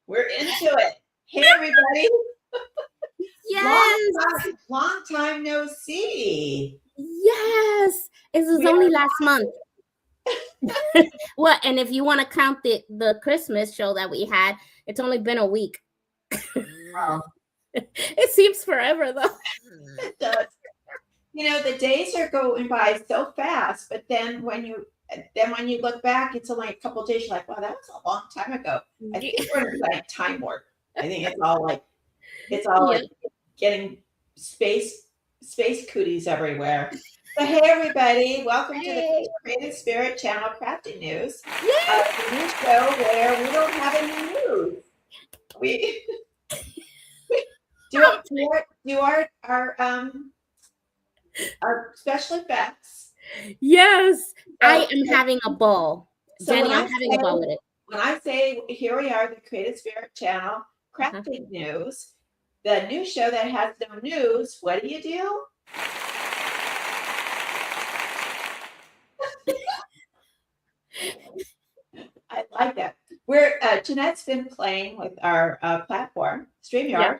We're into it. Hey, everybody. Long Yes. long time no see. Yes. It was We only are last month. Well, and if you want to count the Christmas show that we had, it's only been a week. oh, It seems forever though. it does. The days are going by so fast, but then when you look back, it's only a couple of days. You're like, wow, that was a long time ago. I think we're in like time warp. I think it's all like Yep. getting space cooties everywhere. So hey everybody, welcome to the Hey. Creative Spirit Channel Crafting News, Yes. the new show where we don't have any news. We do our special effects. Yes. I So, am having a ball. so Jenny, I'm having a ball with it. when I say here we are, the Creative Spirit Channel Uh-huh. Crafting News, the new show that has no news, what do you do? I like that. Jeanette's been playing with our platform, Yeah.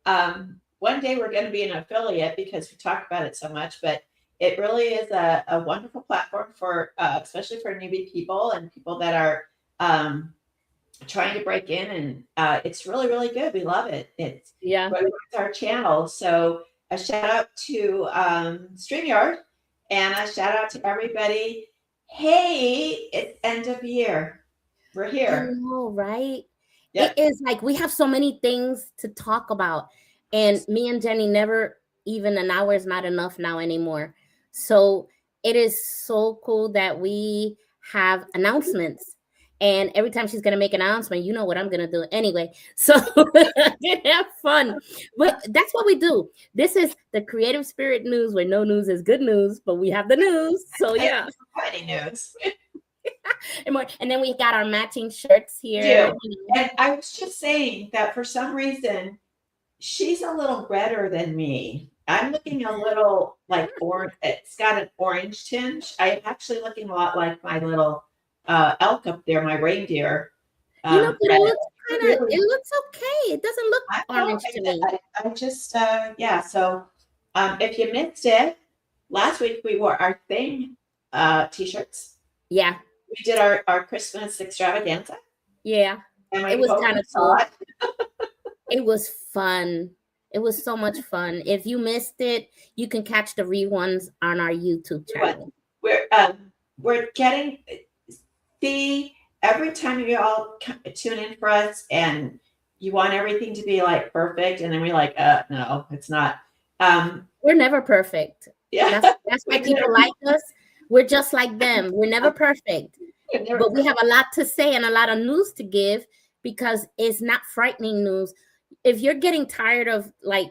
StreamYard. One day we're going to be an affiliate because we talk about it so much, but it really is a wonderful platform for, especially for newbie people and people that are trying to break in, and it's really, really good. We love it. It's Yeah. right with our channel. So a shout out to StreamYard and a shout out to everybody. Hey, it's end of year. We're I here. know, right? It Yep. is like we have so many things to talk about. And me and Jenny never even an hour is not enough now anymore. So it is so cool that we have announcements. And every time she's gonna make an announcement, you know what I'm gonna do anyway. So have fun. But that's what we do. This is the Creative Spirit News where no news is good news, but we have the news. So And yeah. funny news. And more. And then we got our matching shirts here. Do. And I was just saying that for some reason, she's a little redder than me. I'm looking a little like orange. It's got an orange tinge. I'm actually looking a lot like my little elk up there, my reindeer. But it Red. looks Really, it looks okay. It doesn't look I know. orange to me. I just, yeah. So, if you missed it, last week we wore our thing t-shirts. Yeah, We did our Christmas extravaganza, yeah. and It we was hope kind you of saw cool. it. It was fun. It was so much fun. If you missed it, you can catch the reruns on our YouTube We went. channel. We're getting see every time you all tune in for us, and you want everything to be like perfect, and then we're like, no, it's not. We're never perfect. Yeah, That's why we did people like us. We're just like them. We're never perfect. it. But we have a lot to say and a lot of news to give because it's not frightening news. If you're getting tired of like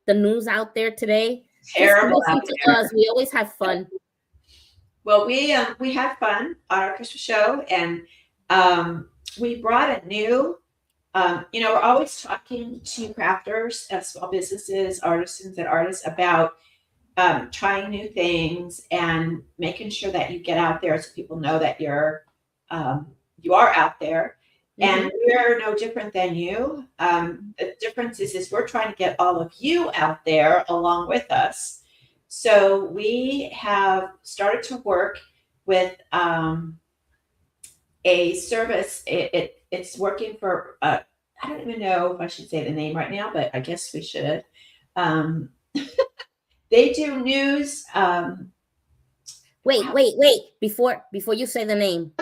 the news out there today, just Terrible listen out to there. us. We always have fun. Well, we had fun on our Christmas show, and we brought a new. We're always talking to crafters, small businesses, artisans, and artists about trying new things and making sure that you get out there so people know that you are out there. Mm-hmm. And we're no different than you. The difference is we're trying to get all of you out there along with us. So we have started to work with a service. It's working for. I don't even know if I should say the name right now, but I guess we should. Um, they do news. Wait. Before you say the name.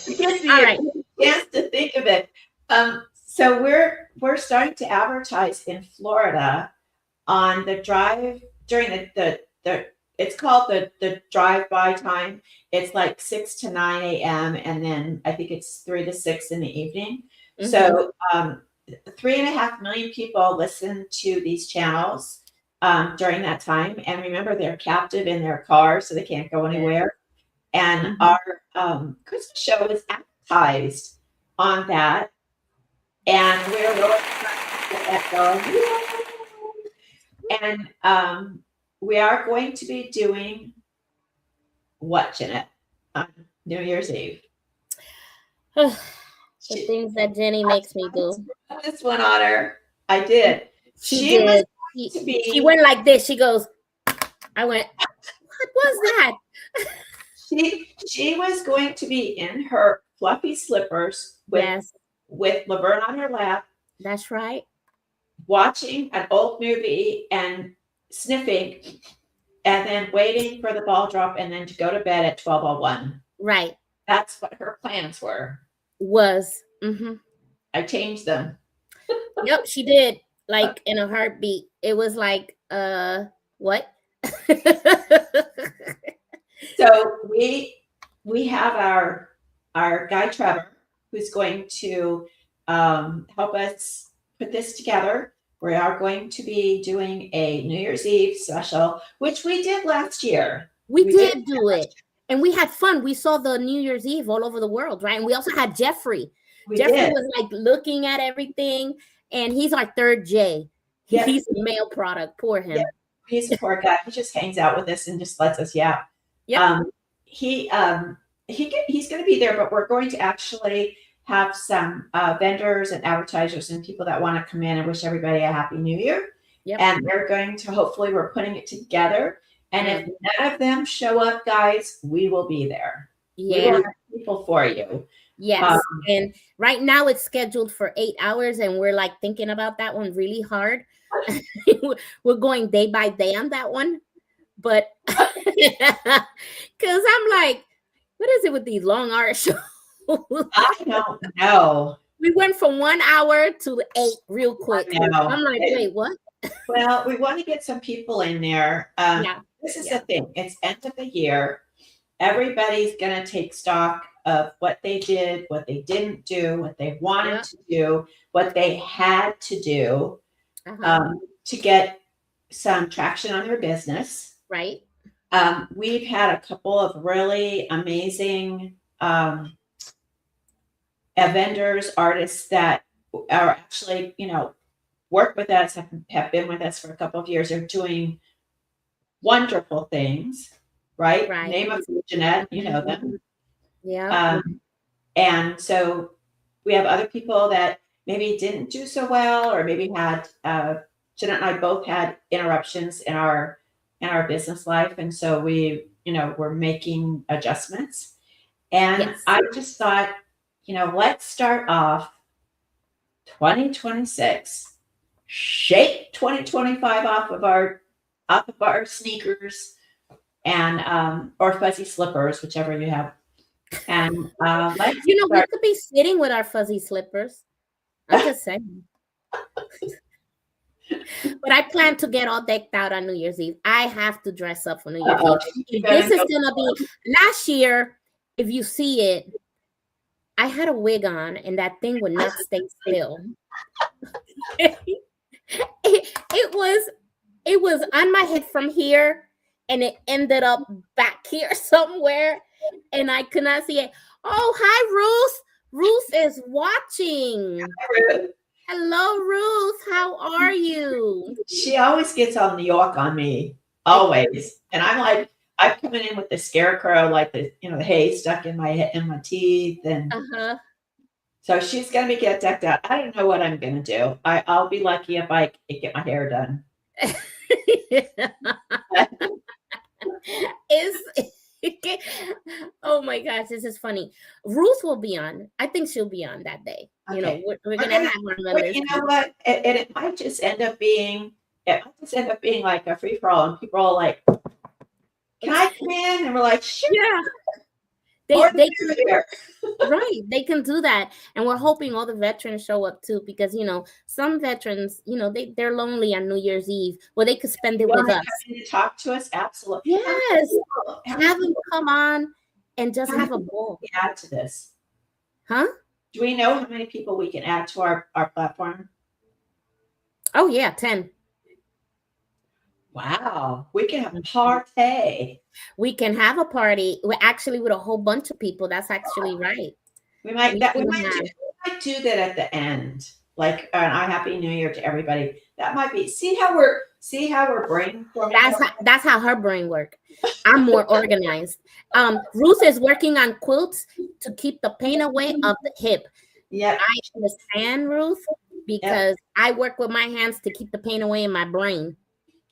It gives me All a right. chance to think of it. So we're starting to advertise in Florida on the drive during the it's called the drive by time. It's like 6 to 9 a.m. and then I think it's 3 to 6 in the evening. Mm-hmm. So 3.5 million people listen to these channels during that time. And remember, they're captive in their car, so they can't go anywhere. And our Christmas show is advertised on that. And we're really excited to get that going. And we are going to be doing what, Jeanette, on New Year's Eve? The She, things that Jenny makes me do. this one on her. I did. She She was did. to be. She went like this. She goes, I went, what was that? She was going to be in her fluffy slippers Yes, with Laverne on her lap, that's right. watching an old movie and sniffing, and then waiting for the ball drop, and then to go to bed at 12:01. Right. That's what her plans were. Was. Mm-hmm. I changed them. Yep, she did. Like in a heartbeat. It was like, what? So we have our guy Trevor, who's going to help us put this together. We are going to be doing a New Year's Eve special, which we did last year. We did do it. And we had fun. We saw the New Year's Eve all over the world, right? And we also had Jeffrey. Jeffrey was like looking at everything, and he's our third J. Yep. He's a male product. Poor him. Yep. He's a poor guy. He just hangs out with us and just lets us yap. Yep. He's going to be there, but we're going to actually have some vendors and advertisers and people that want to come in and wish everybody a happy New Year. Yep. And they're going to, hopefully, we're putting it together. And if none of them show up, guys, we will be there. Yeah. We will have people for you. Yes. And right now it's scheduled for 8 hours, and we're like thinking about that one really hard. We're going day by day on that one. But because I'm like, what is it with these long hour shows? I don't know. We went from 1 hour to 8 real quick. I'm like, wait, what? Well, we want to get some people in there. This is the thing. It's end of the year. Everybody's going to take stock of what they did, what they didn't do, what they wanted to do, what they had to do to get some traction on their business. Right. We've had a couple of really amazing vendors, artists that are actually, work with us, have been with us for a couple of years. They're doing wonderful things, right? Name of Jeanette, you know them. Yeah. And so we have other people that maybe didn't do so well, or maybe had Jeanette and I both had interruptions in our business life, and so we're making adjustments. And I just thought, let's start off 2026, shake 2025 off of our sneakers and or fuzzy slippers, whichever you have. And we could be sitting with our fuzzy slippers. I'm just saying. But I plan to get all decked out on New Year's Eve. I have to dress up for New Year's Eve. This is gonna be last year. If you see it, I had a wig on, and that thing would not stay still. It was on my head from here, and it ended up back here somewhere, and I could not see it. Oh, hi, Ruth. Ruth is watching. Hi, Ruth. Hello, Ruth. How are you? She always gets on New York on me, always. And I'm like, I'm coming in with the scarecrow, like the hay stuck in my teeth, and so she's gonna get decked out. I don't know what I'm gonna do. I'll be lucky if I get my hair done. Oh my gosh, this is funny. Ruth will be on. I think she'll be on that day. Okay. We're gonna have our members. You know what? It might just end up being like a free for all, and people are like, "Can I come in?" And we're like, "Sure." Yeah. They can do that, and we're hoping all the veterans show up too, because some veterans, they're lonely on New Year's Eve, where they could spend it with us. Talk to us, absolutely. Yes, have them come on and just have a ball. Add to this, huh? Do we know how many people we can add to our platform? Oh yeah, 10. Wow, we can have a party. We can have a party. We're actually with a whole bunch of people. That's actually right. We might do that at the end, like an "I Happy New Year" to everybody. That might be. See how we're brainstorming. That's how her brain works. I'm more organized. Ruth is working on quilts to keep the pain away of the hip. Yep. I understand, Ruth, because I work with my hands to keep the pain away in my brain.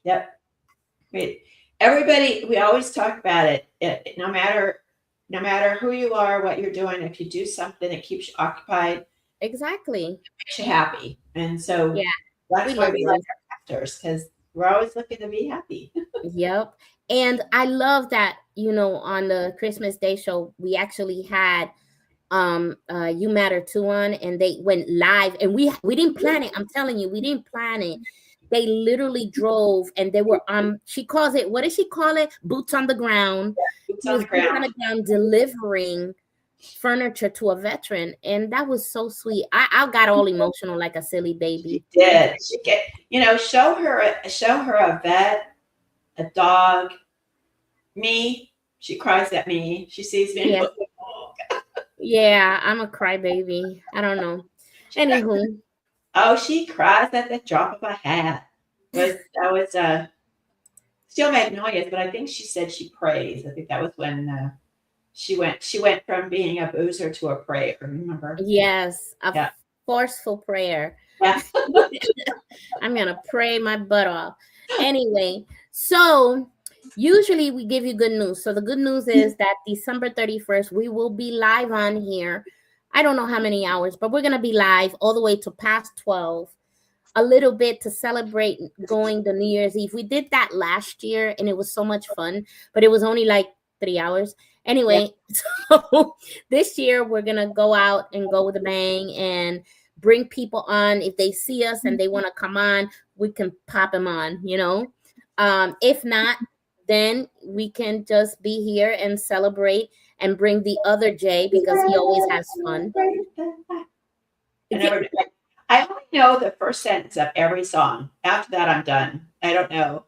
Yep. Great. Everybody, we always talk about it. No matter who you are, what you're doing, if you do something that keeps you occupied, Exactly. makes you happy. And so Yeah. that's why we like our crafters, because we're always looking to be happy. Yep. And I love that, on the Christmas Day show, we actually had You Matter Too on, and they went live, and we didn't plan it. I'm telling you, we didn't plan it. They literally drove, and they were she calls it, what does she call it? Boots on the ground. Boots on the ground. Delivering furniture to a veteran, and that was so sweet. I got all emotional like a silly baby. She did. Show her a vet, a dog, me. She cries at me. She sees me. Yeah. Yeah, I'm a crybaby. I don't know. Anywho. Oh, she cries at the drop of a hat. That was Steel Magnolias, but I think she said she prays. I think that was when she went from being a boozer to a prayer. Remember? Yes, forceful prayer. Yeah. I'm gonna pray my butt off. Anyway, so usually we give you good news. So the good news is that December 31st, we will be live on here. I don't know how many hours, but we're going to be live all the way to past 12, a little bit to celebrate going to New Year's Eve. We did that last year, and it was so much fun, but it was only like 3 hours. Anyway, so this year we're going to go out and go with a bang and bring people on. If they see us and they want to come on, we can pop them on, If not, then we can just be here and celebrate and bring the other Jay, because he always has fun. I only know the first sentence of every song. After that, I'm done. I don't know.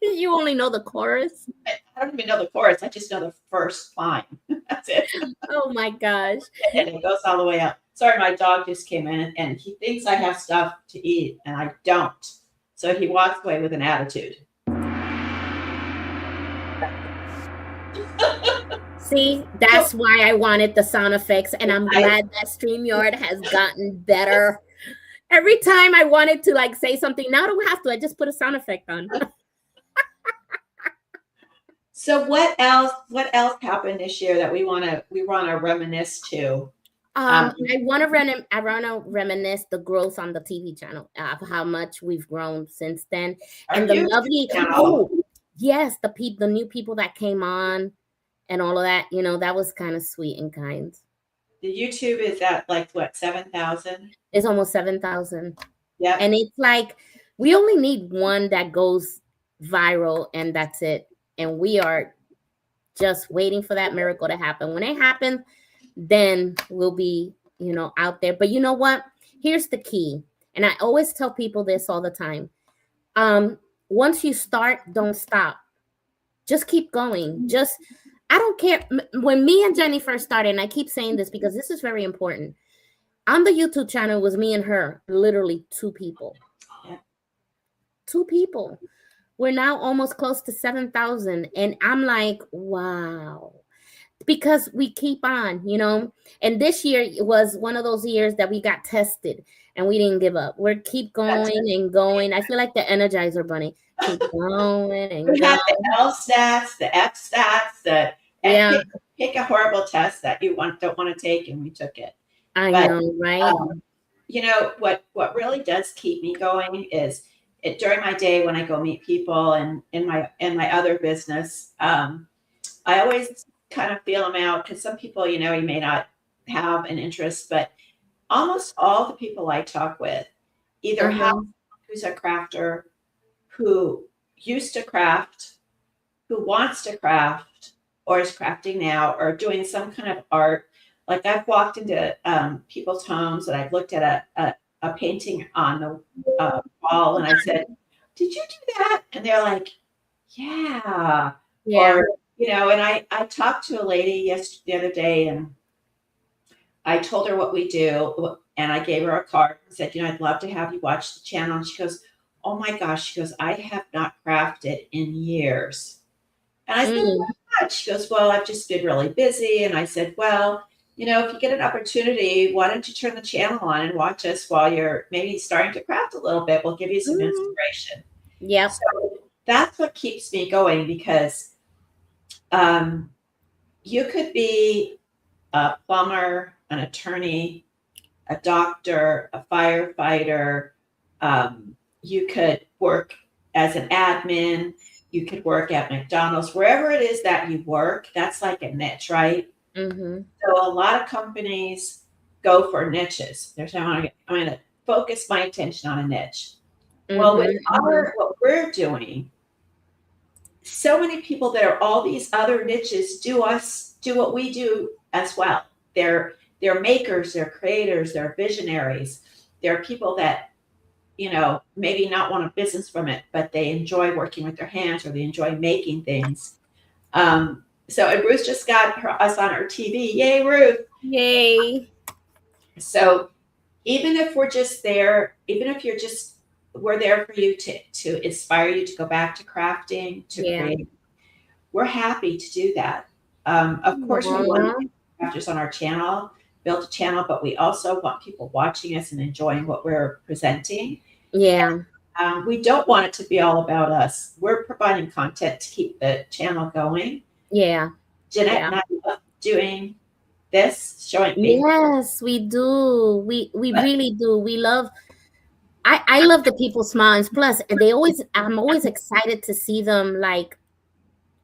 You only know the chorus? I don't even know the chorus. I just know the first line. That's it. Oh my gosh. And it goes all the way up. Sorry, my dog just came in and he thinks I have stuff to eat and I don't. So he walks away with an attitude. See, that's why I wanted the sound effects, and I'm glad that StreamYard has gotten better. Every time I wanted to say something, now I don't have to. I just put a sound effect on. So what else happened this year that we want to reminisce to? I want to reminisce the growth on the TV channel, of how much we've grown since then, and the lovely yes, the new people that came on. And all of that, that was kind of sweet and kind. The YouTube is at what, 7,000? It's almost 7,000. Yeah. And it's we only need one that goes viral, and that's it. And we are just waiting for that miracle to happen. When it happens, then we'll be, out there. But you know what? Here's the key. And I always tell people this all the time. Once you start, don't stop. Just keep going. I don't care. When me and Jenny first started, and I keep saying this because this is very important, on the YouTube channel, it was me and her, literally 2 people. Yeah. 2 people. We're now almost close to 7,000. And I'm like, wow. Because we keep on, And this year was one of those years that we got tested and we didn't give up. We keep going and going. I feel like the Energizer Bunny. Keep going and we got the L stats, the F stats, pick a horrible test that you don't want to take, and we took it. I know, right? What really does keep me going is during my day when I go meet people and in my other business, I always kind of feel them out, because some people, you may not have an interest, but almost all the people I talk with either have who's a crafter, who used to craft, who wants to craft, or is crafting now, or doing some kind of art. Like I've walked into people's homes and I've looked at a painting on the wall and I said, "Did you do that?" And they're like, "Yeah." Or, and I talked to a lady the other day and I told her what we do, and I gave her a card and said, "I'd love to have you watch the channel." And she goes, "Oh my gosh," she goes, "I have not crafted in years." And I said, "Why not?" She goes, "Well, I've just been really busy." And I said, "Well, if you get an opportunity, why don't you turn the channel on and watch us while you're maybe starting to craft a little bit? We'll give you some inspiration. Yep. So that's what keeps me going, because you could be a plumber, an attorney, a doctor, a firefighter. You could work as an admin. You could work at McDonald's, wherever it is that you work. That's like a niche, right? Mm-hmm. So a lot of companies go for niches. They're saying, I'm going to focus my attention on a niche. Well, with what we're doing, so many people that are all these other niches do what we do as well. They're makers, they're creators, they're visionaries. They're people that, maybe not want a business from it, but they enjoy working with their hands, or they enjoy making things. So, and Ruth just got us on her TV. Yay, Ruth. Yay. So even if we're just there, even if we're there for you to inspire you to go back to crafting, to create, we're happy to do that. Of course, we want crafters on our channel, build a channel, but we also want people watching us and enjoying what we're presenting. Yeah. We don't want it to be all about us. We're providing content to keep the channel going. Yeah. Jeanette and I love doing this, showing me. Yes, we do. We really do. We love. I love the people's smiles. Plus, I'm always excited to see them, like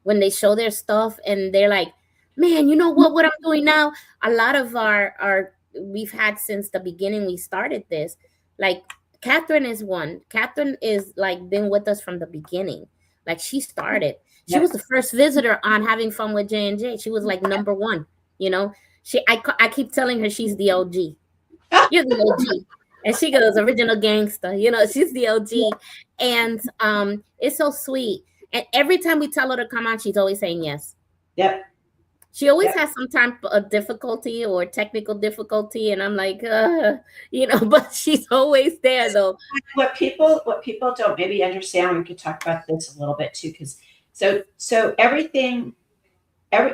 when they show their stuff and they're like, man, you know what I'm doing now? A lot of our we've had since the beginning we started this. Like Catherine is one. Catherine is like been with us from the beginning. Like she started. She was the first visitor on Having Fun with J and J. She was like number one. I keep telling her she's the OG. You're the OG. And she goes, original gangster. She's the OG. And it's so sweet. And every time we tell her to come on, she's always saying yes. Yep. She always has some type of difficulty or technical difficulty. And I'm like, but she's always there though. What people don't maybe understand, we could talk about this a little bit too, because so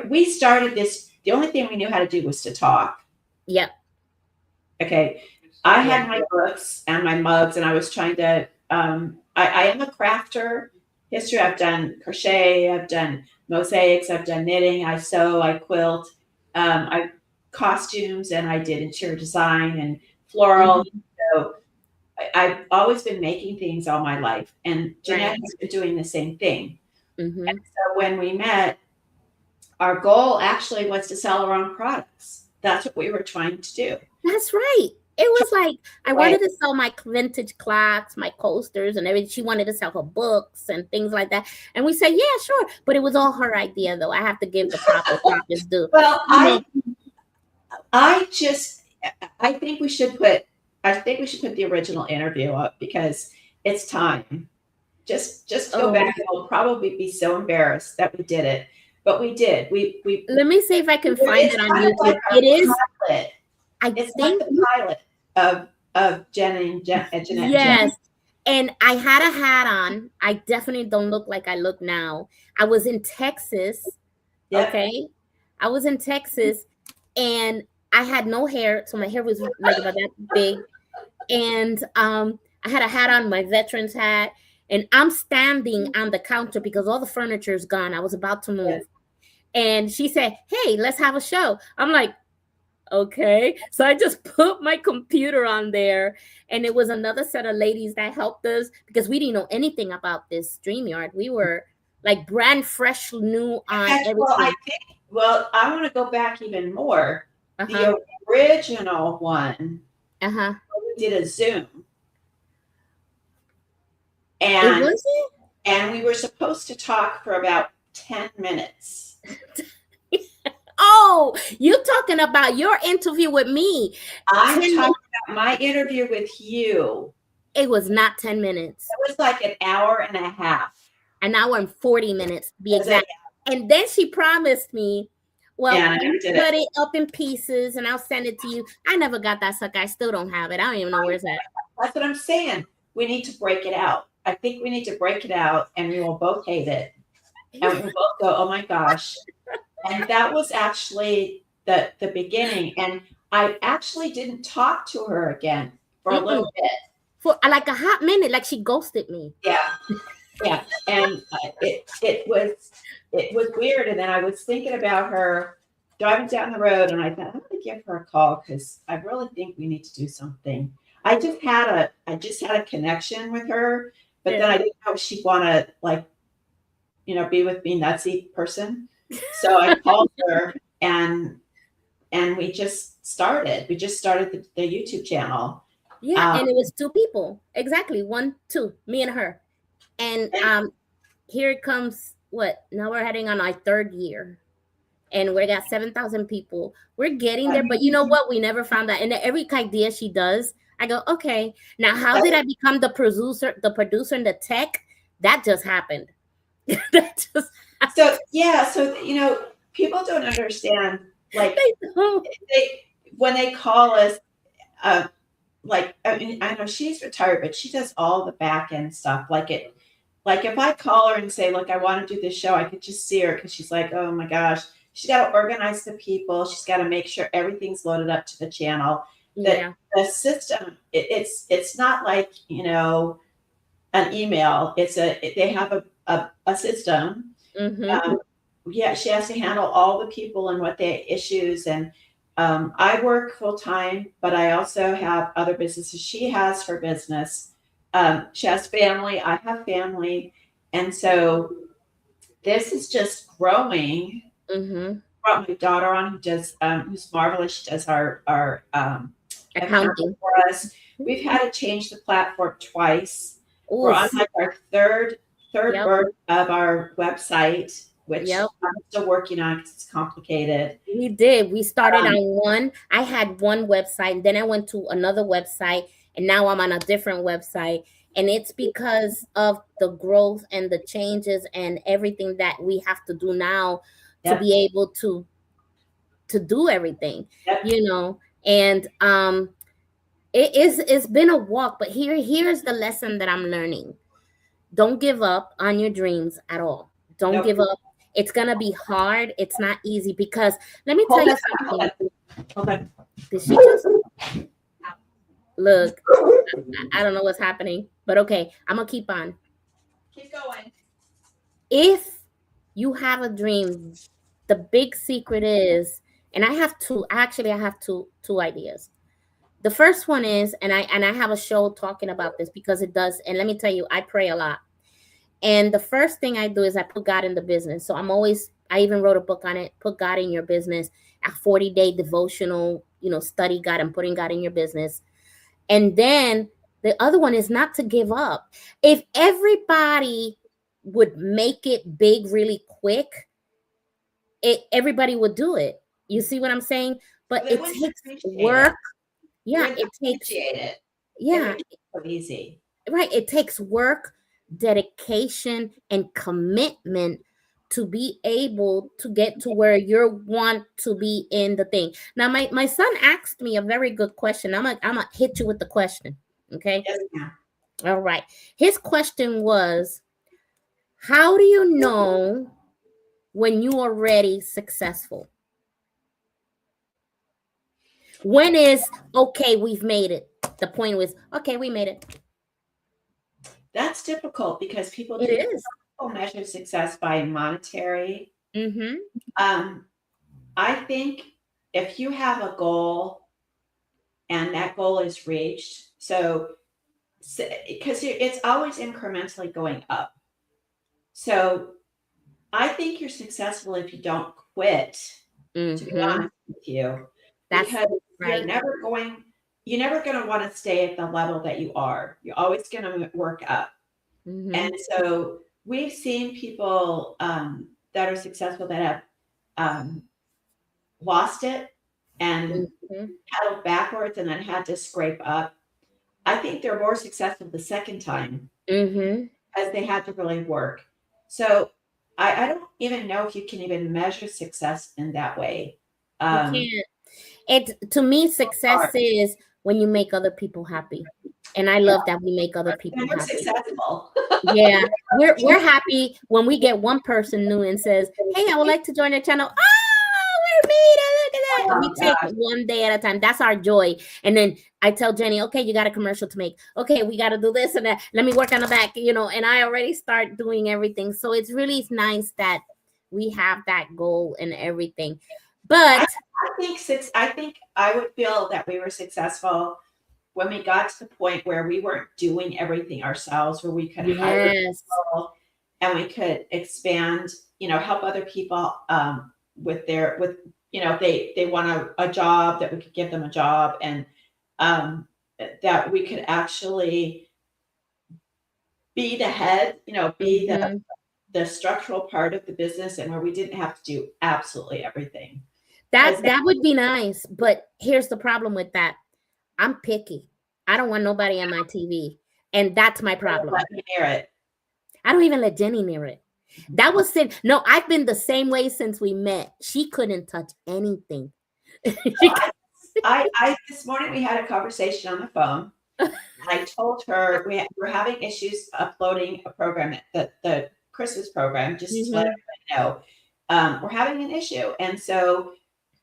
we started this, the only thing we knew how to do was to talk. Yep. Okay. I had my books and my mugs, and I was trying to, I am a crafter. History, I've done crochet, I've done mosaics, I've done knitting, I sew, I quilt, I costumes, and I did interior design and floral. So I've always been making things all my life, and Jeanette has been doing the same thing. And so when we met, our goal actually was to sell our own products. That's what we were trying to do. That's right. It was like, I wanted to sell my vintage clocks, my coasters and everything. She wanted to sell her books and things like that. And we said, yeah, sure. But it was all her idea, though. I have to give the proper due. Well, I think we should put the original interview up, because it's time. Just go back, and we'll probably be so embarrassed that we did it. But we did. We Let me see if I can find it on YouTube. Like it is. Pilot. It's like the pilot of Jen and Jeanette. Yes. And I had a hat on. I definitely don't look like I look now. I was in Texas. Yep. Okay. I was in Texas and I had no hair. So my hair was like about that big. And I had a hat on, my veteran's hat. And I'm standing on the counter because all the furniture is gone. I was about to move. Yes. And she said, hey, let's have a show. I'm like, okay. So I just put my computer on there, and it was another set of ladies that helped us because we didn't know anything about this StreamYard. We were like brand fresh, new on everything. Well, I want to go back even more. The original one, we did a Zoom. And we were supposed to talk for about 10 minutes. Oh, you're talking about your interview with me. I'm talking about my interview with you. It was not 10 minutes. It was like an hour and a half. An hour and 40 minutes, to be exact. And then she promised me, well, you cut it up in pieces and I'll send it to you. I never got that sucker. I still don't have it. I don't even know where's that. That's what I'm saying. We need to break it out. I think we need to break it out, and we will both hate it. And we'll both go, oh my gosh. And that was actually the beginning, and I actually didn't talk to her again for a little bit. For like a hot minute, like she ghosted me. Yeah, and it was weird. And then I was thinking about her driving down the road, and I thought, I'm going to give her a call because I really think we need to do something. I just had a connection with her, but then I didn't know if she'd want to, like, be with me, nutsy person. So I called her, and we just started. We just started the YouTube channel. Yeah, and it was 2 people. Exactly. 1, 2, me and her. And here it comes. What? Now we're heading on our 3rd year. And we got 7,000 people. We're getting there. But you know what? We never found that. And every idea she does, I go, okay. Now, how did I become the producer and the tech? That just happened. That just happened. So people don't understand. Like, when they call us, like, I mean, I know she's retired, but she does all the back end stuff. Like if I call her and say, look, I want to do this show, I could just see her because she's like, oh my gosh, she's got to organize the people. She's got to make sure everything's loaded up to the channel. The system, it's not like, an email. They have a system. She has to handle all the people and what their issues. And I work full time, but I also have other businesses. She has her business. She has family. I have family. And so this is just growing. Brought my daughter on, who's marvelous. She does our accounting for us. We've had to change the platform twice. Ooh. We're on like our third version of our website, which I'm still working on because it's complicated. We did. We started on one. I had one website, then I went to another website, and now I'm on a different website. And it's because of the growth and the changes and everything that we have to do now to be able to do everything, And it's been a walk, but here's the lesson that I'm learning. Don't give up on your dreams at all. Don't give up. It's gonna be hard. It's not easy because let me tell you something. Did she just look? I don't know what's happening, but okay, I'm gonna keep on. Keep going. If you have a dream, the big secret is, and I have two ideas. The first one is, and I have a show talking about this because it does, and let me tell you, I pray a lot. And the first thing I do is I put God in the business. So I even wrote a book on it, Put God in Your Business, a 40-day devotional, study God and putting God in your business. And then the other one is not to give up. If everybody would make it big really quick, everybody would do it. You see what I'm saying? But it takes work. Yeah, it takes it. Yeah, it's so easy. Right. It takes work, dedication, and commitment to be able to get to where you want to be in the thing. Now, my son asked me a very good question. I'm gonna hit you with the question. Okay. Yes, ma'am. All right. His question was, how do you know when you are already successful? When is, okay, we've made it? The point was, okay, we made it. That's difficult because people measure success by monetary. I think if you have a goal and that goal is reached, because it's always incrementally going up. So I think you're successful if you don't quit, to be honest with you. Because you're never going to want to stay at the level that you are. You're always going to work up. And so we've seen people that are successful that have lost it and paddled backwards and then had to scrape up. I think they're more successful the second time as they had to really work. So I don't even know if you can even measure success in that way. To me, success is when you make other people happy. And I love that we make other people happy. Successful. Yeah. We're happy when we get one person new and says, hey, I would like to join the channel. Oh, we made it. at that. Oh, We take gosh. one day at a time. That's our joy. And then I tell Jenny, okay, you got a commercial to make. Okay, we got to do this and that. Let me work on the back, and I already start doing everything. So it's really nice that we have that goal and everything. But I think I would feel that we were successful when we got to the point where we weren't doing everything ourselves, where we could hire yes, people and we could expand, help other people with if they want a job, that we could give them a job, and that we could actually be the head, be mhm. the structural part of the business, and where we didn't have to do absolutely everything. That would be nice. But here's the problem with that. I'm picky. I don't want nobody on my TV. And that's my problem. Let me near it. I don't even let Jenny near it. That was it. No, I've been the same way since we met. She couldn't touch anything. I this morning we had a conversation on the phone. I told her we're having issues uploading a program, the Christmas program, just to let everybody know. We're having an issue. And so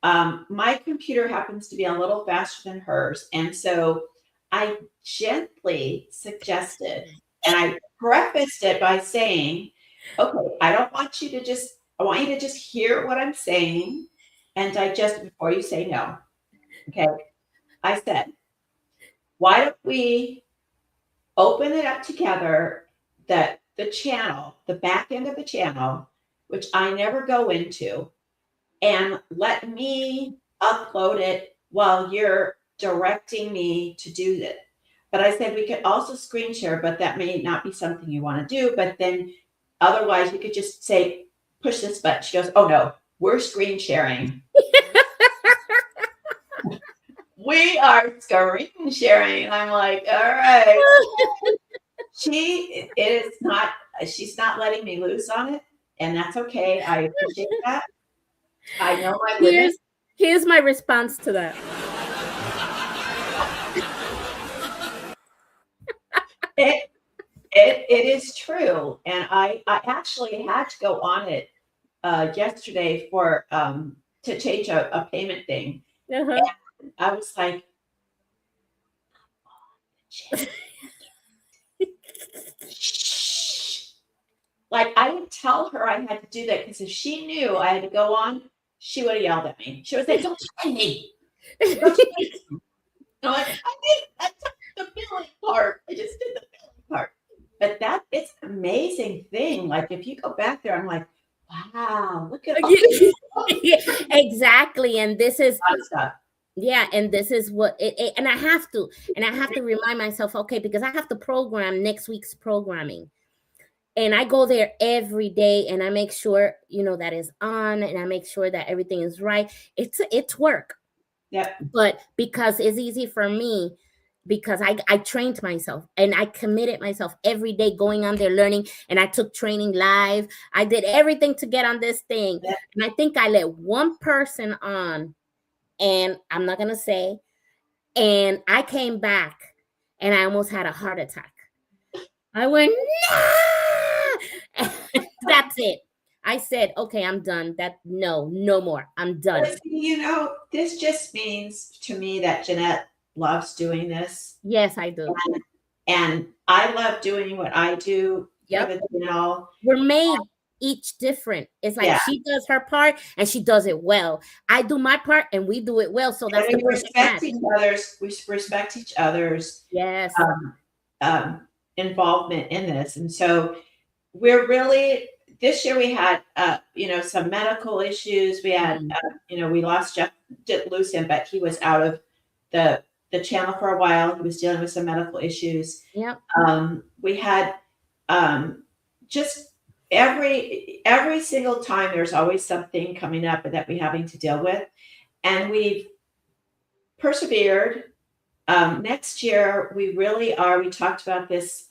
my computer happens to be a little faster than hers. And so I gently suggested, and I prefaced it by saying, okay, I want you to just hear what I'm saying and digest it before you say no. Okay. I said, why don't we open it up together, that the channel, the back end of the channel, which I never go into, and let me upload it while you're directing me to do it. But I said we could also screen share, but that may not be something you want to do. But then otherwise you could just say, push this button. She goes, oh no, we're screen sharing. We are screen sharing. I'm like, all right. She's not letting me loose on it. And that's okay. I appreciate that. I know my limits. Here's my response to that. It is true. And I actually had to go on it yesterday for to change a payment thing. Uh-huh. And I was like, shh. Like, I didn't tell her I had to do that, because if she knew I had to go on, she would have yelled at me. She would say, don't tell me. Don't tell me. I'm like, I took the billing part. I just did the billing part. But it's an amazing thing. Like, if you go back there, I'm like, wow, look at all this. Exactly. And this is Stuff. yeah, and this is what and I have to remind myself, okay, because I have to program next week's programming. And I go there every day and I make sure, that is on, and I make sure that everything is right. It's work. Yeah. But because it's easy for me, because I trained myself and I committed myself every day going on there learning, and I took training live. I did everything to get on this thing. Yeah. And I think I let one person on, and I'm not going to say, and I came back and I almost had a heart attack. I went, no! That's it. I said, okay, I'm done. No more. I'm done. This just means to me that Jeanette loves doing this. Yes, I do. And I love doing what I do. Yep. We're made each different. It's like she does her part and she does it well. I do my part and we do it well. So that's we respect each other's. We respect each other's. Yes. Involvement in this, and so we're really. This year we had, some medical issues. We had, we lost Jeff, didn't lose him, but he was out of the channel for a while. He was dealing with some medical issues. Yep. We had just every single time there's always something coming up that we're having to deal with, and we've persevered. Next year we really are. We talked about this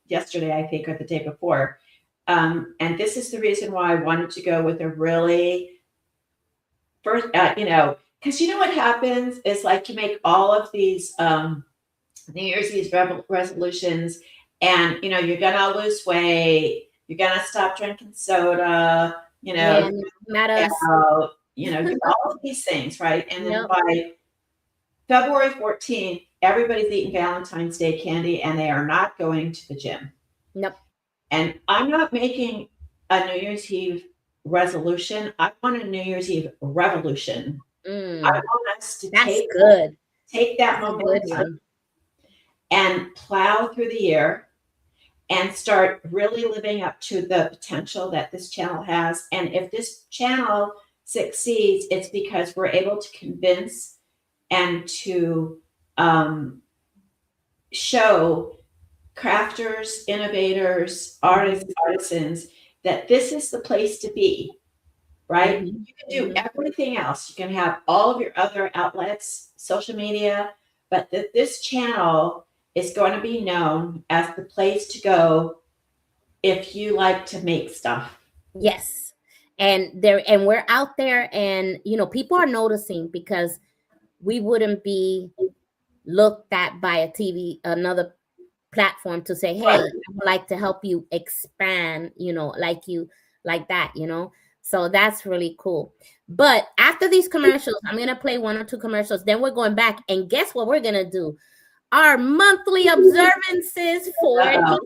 yesterday, I think, or the day before. And this is the reason why I wanted to go with a really first, because what happens is, like, you make all of these New Year's Eve resolutions, and you're gonna lose weight, you're gonna stop drinking soda, do all of these things, right? And then Yep. by February 14th, everybody's eating Valentine's Day candy and they are not going to the gym. Yep. And I'm not making a New Year's Eve resolution. I want a New Year's Eve revolution. I want us to That's take good. that That's a good momentum one. and plow through the year and start really living up to the potential that this channel has. And if this channel succeeds, it's because we're able to convince and to show crafters, innovators, artists, artisans that this is the place to be, right? Mhm. You can do everything else. You can have all of your other outlets, social media, but that this channel is going to be known as the place to go if you like to make stuff. Yes. And we're out there, and people are noticing, because we wouldn't be looked at by another platform to say, hey, I would like to help you expand, like that. So that's really cool. But after these commercials, I'm gonna play 1 or 2 commercials, then we're going back, and guess what we're gonna do? Our monthly observances for December.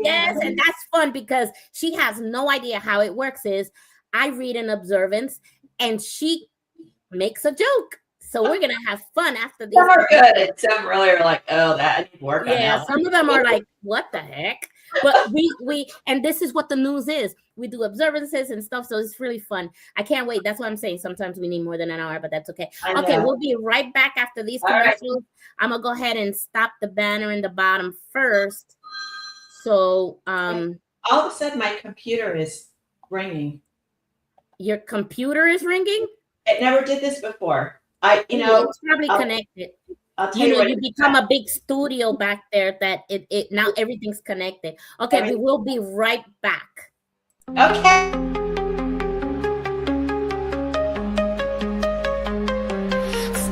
Yes, and that's fun, because she has no idea how it works. Is I read an observance and she makes a joke. So we're gonna have fun after these. Some are good, and some really are like, oh, that I need to work on that. Some of them are like, what the heck? But we and this is what the news is. We do observances and stuff, so it's really fun. I can't wait. That's what I'm saying. Sometimes we need more than an hour, but that's okay. Okay, we'll be right back after these commercials. Right. I'm gonna go ahead and stop the banner in the bottom first. So all of a sudden my computer is ringing. Your computer is ringing? It never did this before. It's probably connected. I'll tell you what, you become a big studio back there that it now everything's connected. Okay, we will be right back. Okay.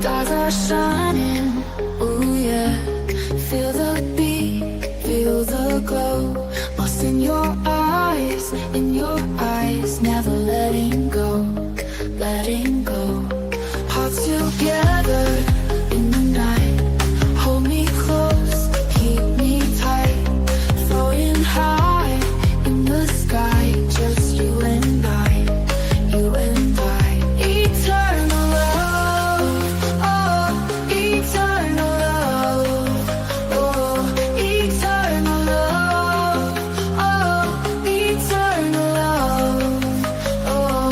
Stars are shining, oh yeah. Feel the beat, feel the glow. Lost in your eyes, never letting go, letting go. Hearts together in the night. Hold me close, keep me tight. Floating high in the sky, just you and I, you and I. Eternal love, oh, eternal love, oh, eternal love, oh, eternal love, oh.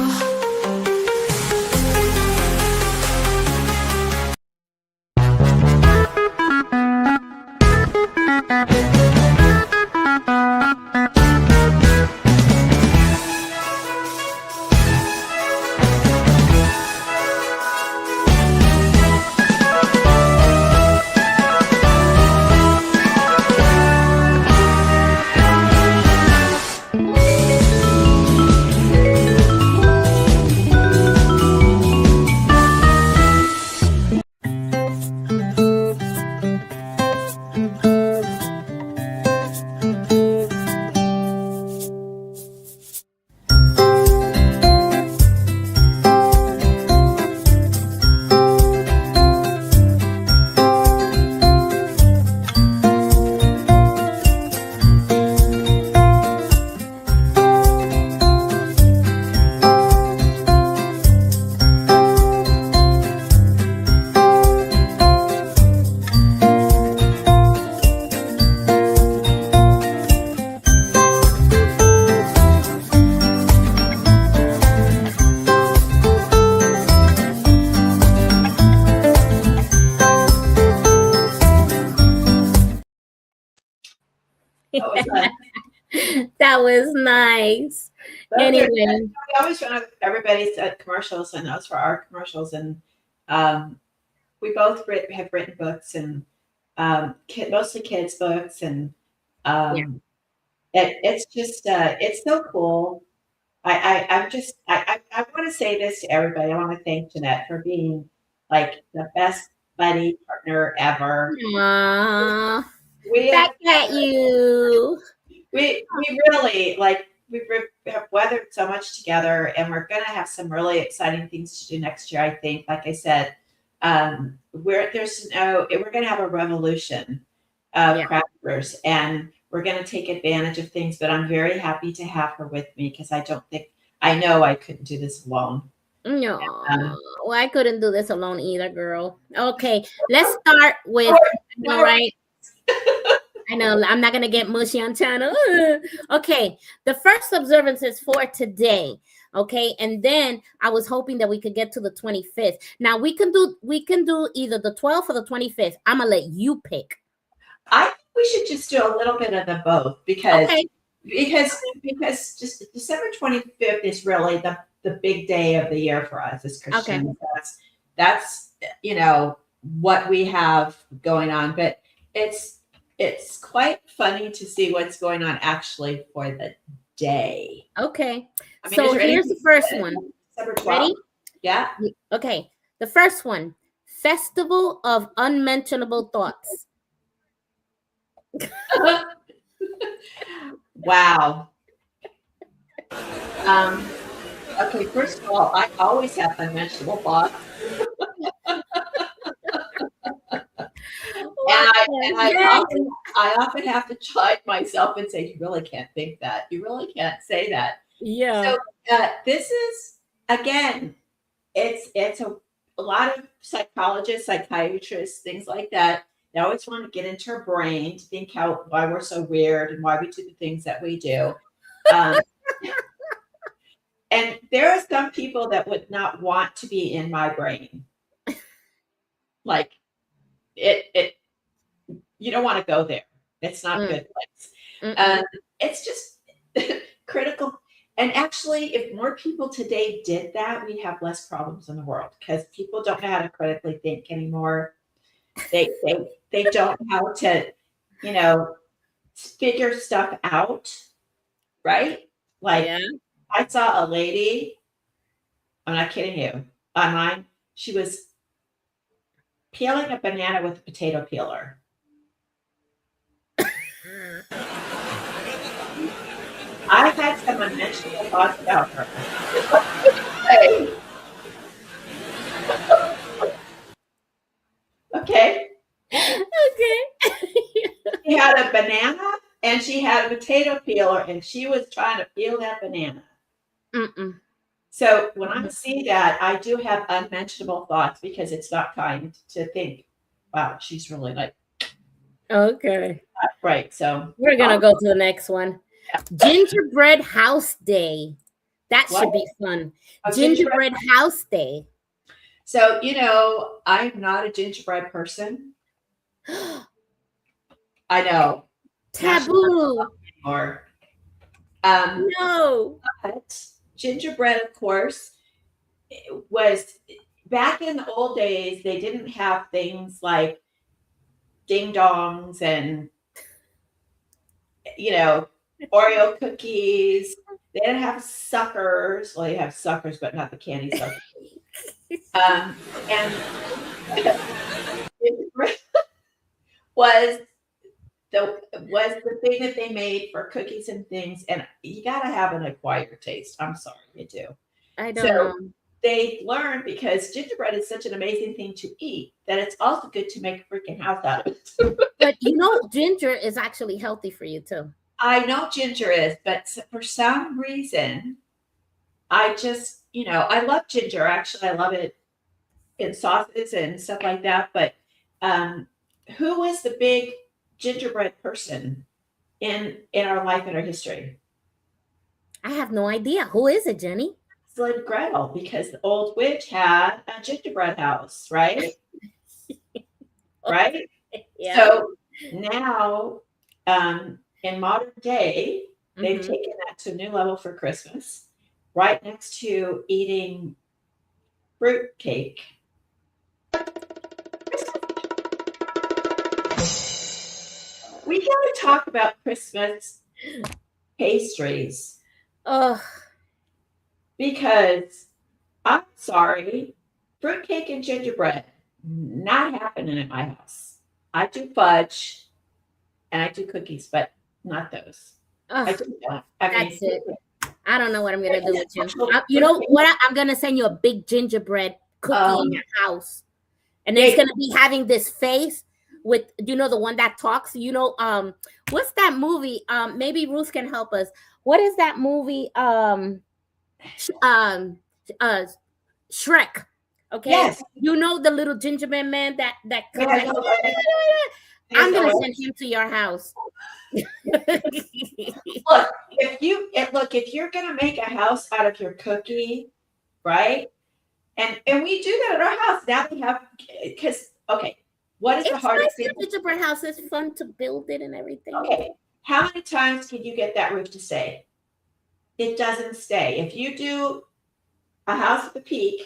That was nice. Anyway, we always run everybody's commercials, and those were our commercials. And we both have written books, and mostly kids' books, and it's just it's so cool. I want to say this to everybody. I want to thank Jeanette for being like the best buddy partner ever. Aww. Back at you. We really, like, have weathered so much together, and we're going to have some really exciting things to do next year. I think, like I said, we're going to have a revolution of crafters, and we're going to take advantage of things. But I'm very happy to have her with me because I know I couldn't do this alone. No, well, I couldn't do this alone either, girl. Okay, let's start with, all right. I know I'm not gonna get mushy on channel. Okay, the first observance is for today. Okay, and then I was hoping that we could get to the 25th. Now we can do either the 12th or the 25th. I'm gonna let you pick. I think we should just do a little bit of the both because just December 25th is really the big day of the year for us as Christians. Okay. That's what we have going on, but it's quite funny to see what's going on actually for the day. Okay. I mean, so here's the first one. December 12th. Ready? Yeah. Okay. The first one, Festival of Unmentionable Thoughts. Wow. Okay, first of all, I always have unmentionable thoughts. I often have to chide myself and say, you really can't think that. You really can't say that. Yeah. So this is, again, it's a lot of psychologists, psychiatrists, things like that. They always want to get into our brain to think why we're so weird and why we do the things that we do. And there are some people that would not want to be in my brain. Like it you don't want to go there. It's not a good place. It's just critical. And actually, if more people today did that, we'd have less problems in the world because people don't know how to critically think anymore. They don't know how to, figure stuff out, right? Like I saw a lady, I'm not kidding you, online. She was peeling a banana with a potato peeler. I had some unmentionable thoughts about her. Okay. She had a banana and she had a potato peeler and she was trying to peel that banana. So when I see that, I do have unmentionable thoughts because it's not kind to think, wow, she's really like. Okay. Right. So we're going to go to the next one. Yeah. Gingerbread House Day. That should be fun. Gingerbread House Day. So, I'm not a gingerbread person. I know. Taboo. Or, no. But gingerbread, of course, was back in the old days, they didn't have things like ding dongs and, Oreo cookies. They didn't have suckers. Well, they have suckers, but not the candy suckers. And was the thing that they made for cookies and things, and you got to have an acquired taste. I'm sorry, you do. I don't know. They learned because gingerbread is such an amazing thing to eat that it's also good to make a freaking house out of it. But ginger is actually healthy for you too. I know ginger is, but for some reason, I just, I love ginger. Actually, I love it in sauces and stuff like that. But who was the big gingerbread person in our life and our history? I have no idea. Who is it, Jenny? Hansel and Gretel, because the old witch had a gingerbread house, right? Right? Yeah. So now, in modern day, they've taken that to a new level for Christmas, right next to eating fruit cake. We got to talk about Christmas pastries. Because I'm sorry, fruitcake and gingerbread, not happening at my house. I do fudge and I do cookies, but not those. I Ugh, just don't. I mean, that's it. I don't know what I'm gonna do with you. Actual- You know what? I'm gonna send you a big gingerbread cookie in your house, and then it's yeah, gonna be having this face with, you know, the one that talks. You know, what's that movie? Maybe Ruth can help us. What is that movie? Sh- um, uh, Shrek. Okay, yes. you know the little gingerbread man that Yeah, comes. I know, right? I'm gonna So, send him to your house. look, if you're gonna make a house out of your cookie, right? And we do that at our house. Now we have, because okay, what is the It's hardest nice thing? to gingerbread house. It's fun to build it and everything. Okay, how many times can you get that roof to stay? It doesn't stay. If you do a house at the peak,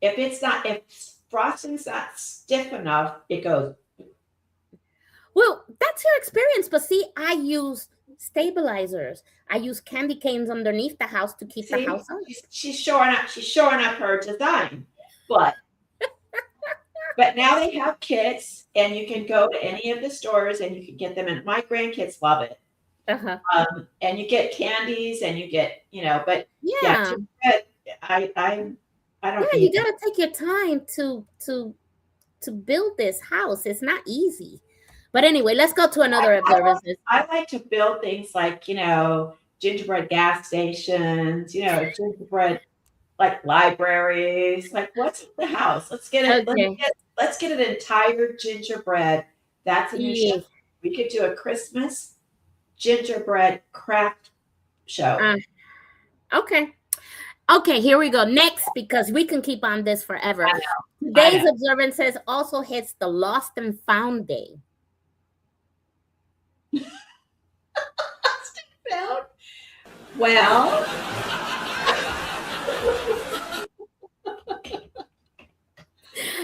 if frosting's not stiff enough, it goes. Well, that's your experience. But see, I use stabilizers. I use candy canes underneath the house to keep the See, house up. she's showing up her design, but now they have kits, and you can go to any of the stores and you can get them. And my grandkids love it. Uh-huh. And you get candies, and you get, but Yeah. I don't Yeah, you need. gotta take your time to build this house. It's not easy. But anyway, let's go to another observances. I like to build things like, gingerbread gas stations, gingerbread like libraries. Like, what's in the house? Let's get it. Okay. Let's get an entire gingerbread. That's an issue. Yeah. We could do a Christmas gingerbread craft show. Okay. Okay, here we go. Next, because we can keep on this forever. I know. Today's observances also hits the Lost and Found Day. Well,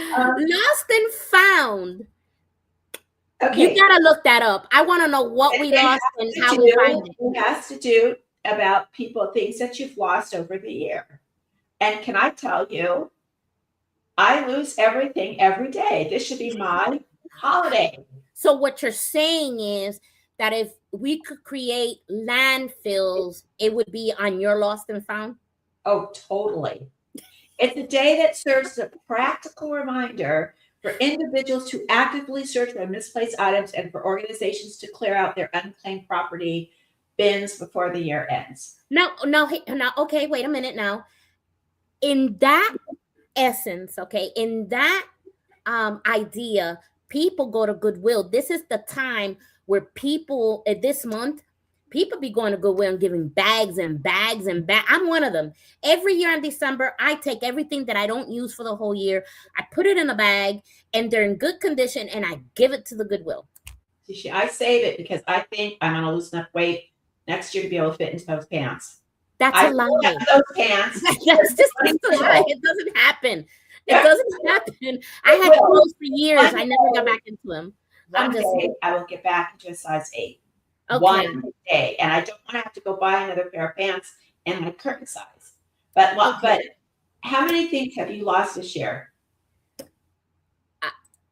Lost and Found. okay. You gotta look that up. I want to know what we lost and how we find it. It has to do about things that you've lost over the year. And can I tell you, I lose everything every day. This should be my holiday. So what you're saying is that if we could create landfills, it would be on your Lost and Found? Oh, totally. It's a day that serves as a practical reminder for individuals to actively search for misplaced items and for organizations to clear out their unclaimed property bins before the year ends. No, okay, wait a minute now. In that essence, okay, in that idea, people go to Goodwill. This is the time where people, this month, people be going to Goodwill and giving bags and bags and bags. I'm one of them. Every year in December, I take everything that I don't use for the whole year, I put it in a bag, and they're in good condition, and I give it to the Goodwill. I save it because I think I'm going to lose enough weight next year to be able to fit into those pants. That's a lie. Those pants. That's just a lie. It doesn't happen. It doesn't happen. I had clothes for years. I never got back into them. One day I will get back into a size 8. Okay. One day, and I don't want to have to go buy another pair of pants in my current size. But how many things have you lost this year?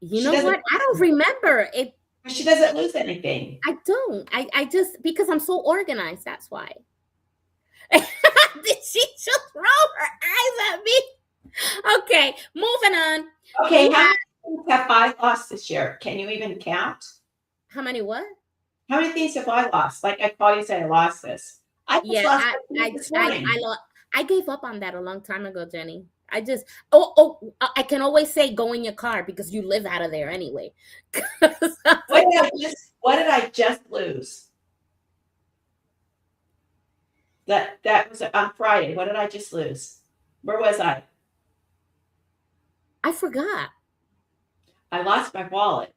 You know what? I don't remember it. She doesn't lose anything. I don't. I just, because I'm so organized. That's why. Did she just roll her eyes at me? Okay, moving on. Okay, how many things have I lost this year? Can you even count? How many what? How many things have I lost? Like I called you and said I lost this. I gave up on that a long time ago, Jenny. I I can always say go in your car because you live out of there anyway. What did I just lose? That was on Friday. What did I just lose? Where was I? I forgot. I lost my wallet.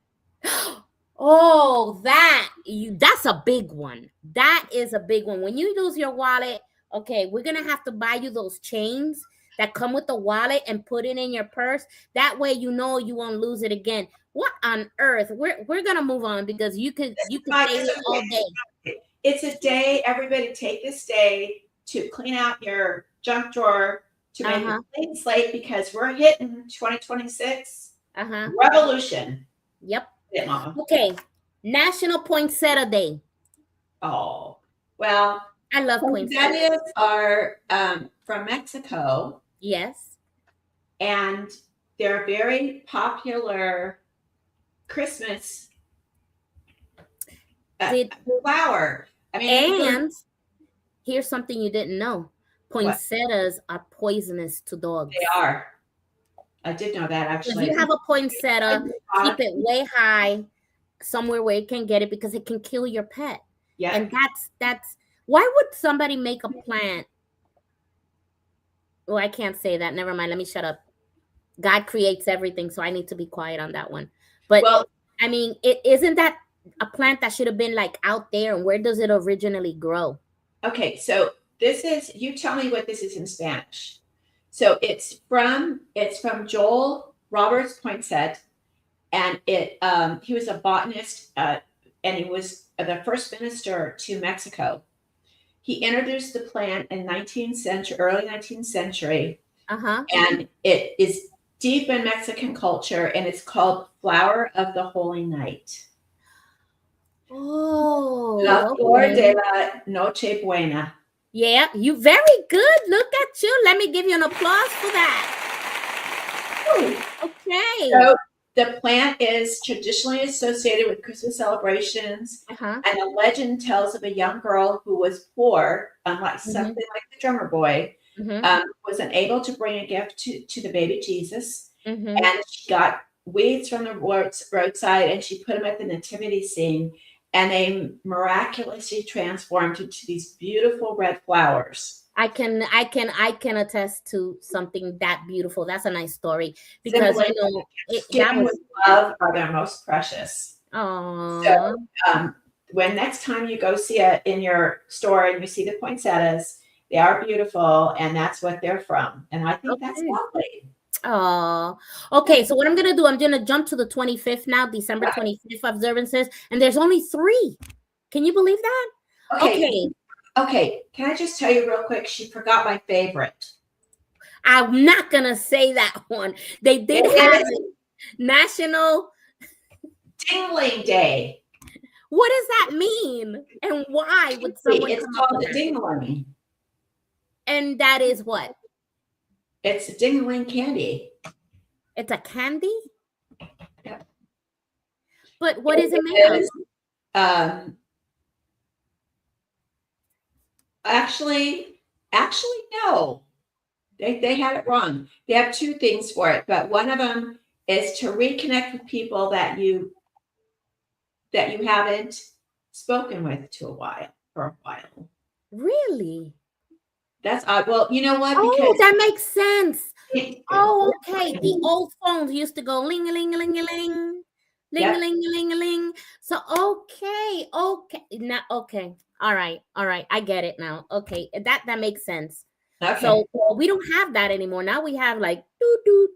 Oh, that's a big one. That is a big one. When you lose your wallet, okay, we're gonna have to buy you those chains that come with the wallet and put it in your purse. That way you know you won't lose it again. What on earth? We're gonna move on because you could stay here all day. It's a day, everybody take this day to clean out your junk drawer, to make a clean slate, because we're hitting 2026 revolution. Yep. Yeah, Mama. Okay. National Poinsettia Day. Oh, Well, I love poinsettias. poinsettias are from Mexico, Yes. and they're a very popular Christmas Did flower. I mean, and here's something you didn't know. what Poinsettias are poisonous to dogs. they are. I did know that If actually. you have a poinsettia, keep it way high somewhere where it can get it because it can kill your pet. Yeah. And that's why would somebody make a plant? Oh, I can't say that. Never mind. Let me shut up. God creates everything, so I need to be quiet on that one. But Well, I mean, it isn't that a plant that should have been like out there, and where does it originally grow? okay, so this is, you tell me what this is in Spanish. So it's from Joel Roberts Poinsett, and he was a botanist, and he was the first minister to Mexico. He introduced the plant in early 19th century, and it is deep in Mexican culture, and it's called Flower of the Holy Night. Oh, La flor de la noche buena. Yeah, you very good. Look at you. Let me give you an applause for that. Okay. So the plant is traditionally associated with Christmas celebrations, and a legend tells of a young girl who was poor, unlike something like the drummer boy, was unable to bring a gift to the baby Jesus, and she got weeds from the roadside, and she put them at the nativity scene, and they miraculously transformed into these beautiful red flowers. I can attest to something that beautiful. That's a nice story because that was love are their most precious. Oh. So when next time you go see it in your store and you see the poinsettias, they are beautiful, and that's what they're from. And I think that's lovely. Oh, okay. So what I'm gonna do? I'm gonna jump to the 25th now, December 25th observances, and there's only 3. Can you believe that? Okay, can I just tell you real quick? She forgot my favorite. I'm not gonna say that one. They did have National Dingling Day. What does that mean? And why would someone? It's called the Dingling. And that is what? It's a dingling candy. It's a candy? Yeah. But what is it made of? Actually, no. They had it wrong. They have 2 things for it, but one of them is to reconnect with people that you haven't spoken with for a while. Really? That's odd. Well, you know what? Because that makes sense. Oh, okay. The old phones used to go ling a ling a ling a ling. Ling a ling a ling a ling. So okay. Now okay. All right. I get it now. Okay. That makes sense. Okay. So we don't have that anymore. Now we have like doo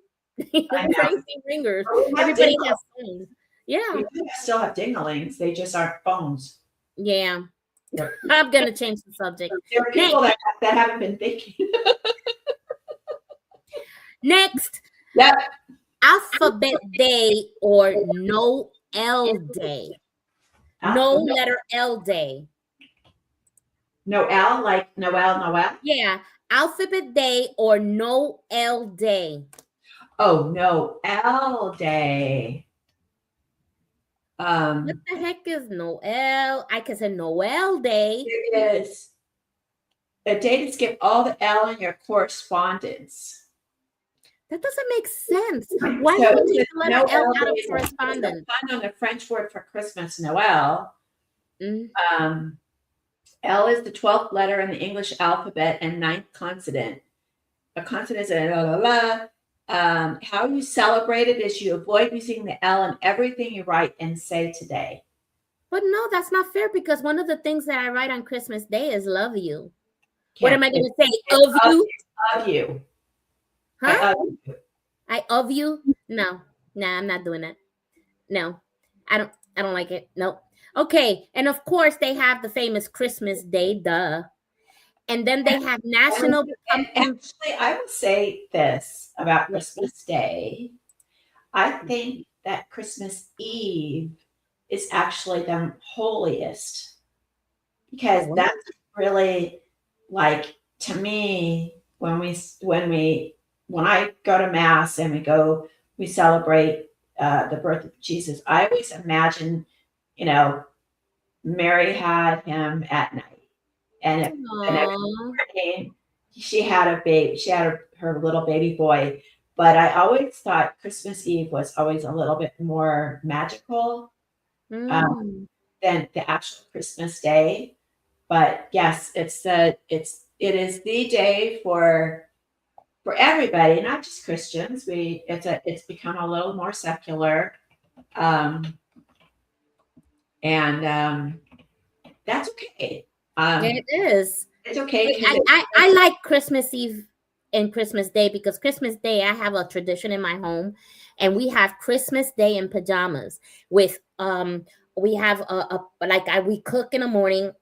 crazy ringers. Everybody has phones. Yeah. We still have dinglings. They just aren't phones. Yeah. Yep. I'm gonna change the subject. There are people that haven't been thinking. Next. Yep. Alphabet Day or No L Day. No letter L Day. Noel, like Noel? Yeah. Alphabet Day or No L Day. Oh, Noel Day. What the heck is Noel? I can say Noel Day. It is a day to skip all the L in your correspondence. That doesn't make sense. Why would you let L out of correspondence? Fun on the French word for Christmas, Noel. L is the 12th letter in the English alphabet and 9th consonant. A consonant is a la la la. How you celebrate it is you avoid using the L in everything you write and say today. But no, that's not fair because one of the things that I write on Christmas Day is love you. What am I going to say? Of you? Of you. Huh? I of you? No, I'm not doing that. No, I don't like it. Nope. Okay. And of course they have the famous Christmas Day, duh. And then they have National. Actually, I will say this about Christmas Day. I think that Christmas Eve is actually the holiest because Oh, that's really like, to me, when I go to mass and we celebrate the birth of Jesus, I always imagine, you know, Mary had him at night, and the next aw. morning she had a baby. She had her little baby boy. But I always thought Christmas Eve was always a little bit more magical Mm. than the actual Christmas Day. But yes, it is the day for everybody, not just Christians. It's become a little more secular, um, and that's okay. It is. It's okay I, because I like Christmas Eve and Christmas Day because Christmas Day I have a tradition in my home, and we have Christmas Day in pajamas with we have we cook in the morning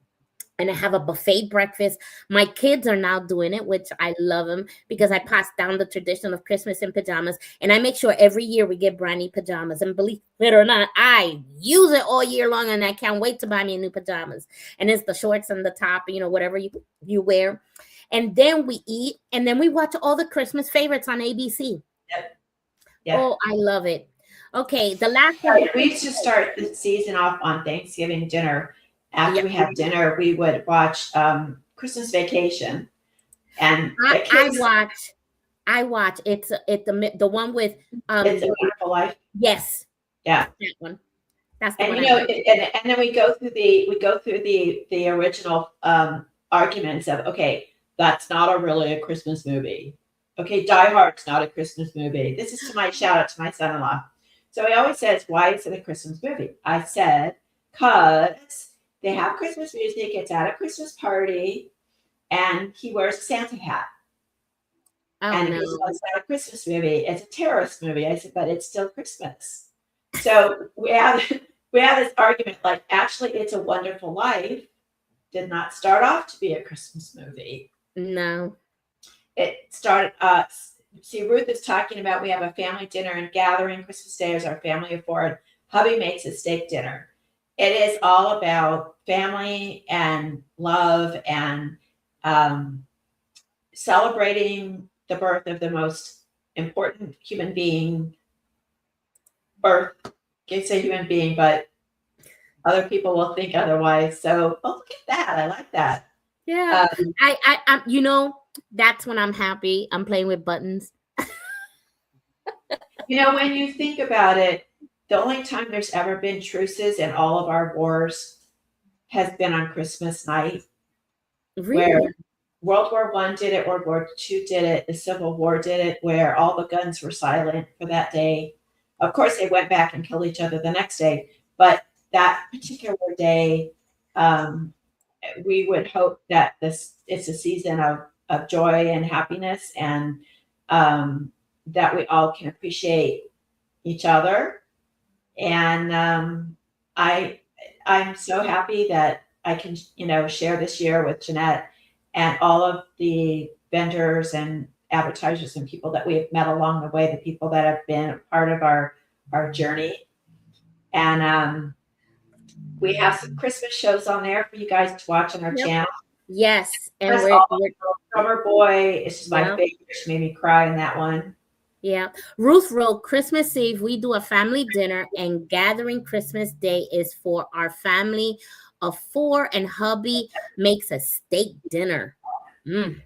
and I have a buffet breakfast. My kids are now doing it, which I love them because I passed down the tradition of Christmas in pajamas. And I make sure every year we get brand new pajamas. And believe it or not, I use it all year long and I can't wait to buy me new pajamas. And it's the shorts and the top, whatever you wear. And then we eat and then we watch all the Christmas favorites on ABC. Yep. Oh, I love it. Okay, the last one. Right. We used to start the season off on Thanksgiving dinner. After we had dinner, we would watch Christmas Vacation, and the kids. I watch. It's the one with It's a Wonderful Life. Yes. Yeah. That one. That's the And one. and then we go through the original arguments of, okay, that's not really a Christmas movie. Okay, Die Hard's not a Christmas movie. This is to my shout out to my son-in-law. So he always says, why is it a Christmas movie? I said, because they have Christmas music, it's at a Christmas party, and he wears a Santa hat. Oh, And no. it's not a Christmas movie, it's a terrorist movie. I said, but it's still Christmas. So we have this argument, like, actually, It's a Wonderful Life did not start off to be a Christmas movie. No. It started, see, Ruth is talking about, we have a family dinner and gathering. Christmas Day is our family of four, and hubby makes a steak dinner. It is all about family and love and celebrating the birth of the most important human being. Can't say human being, but other people will think otherwise. So, look at that. I like that. Yeah. I that's when I'm happy. I'm playing with buttons. When you think about it, the only time there's ever been truces in all of our wars has been on Christmas night. Really? Where World War I did it, World War II did it, the Civil War did it, where all the guns were silent for that day. Of course, they went back and killed each other the next day, but that particular day, we would hope that it's a season of joy and happiness, and that we all can appreciate each other. And I'm so happy that I can, share this year with Jeanette and all of the vendors and advertisers and people that we have met along the way, the people that have been a part of our journey. And we have some Christmas shows on there for you guys to watch on our channel. Yes. And we're Summer Boy. It's just my favorite. She made me cry in that one. Yeah. Ruth wrote, Christmas Eve, we do a family dinner, and gathering Christmas Day is for our family of four, and hubby makes a steak dinner. Yep.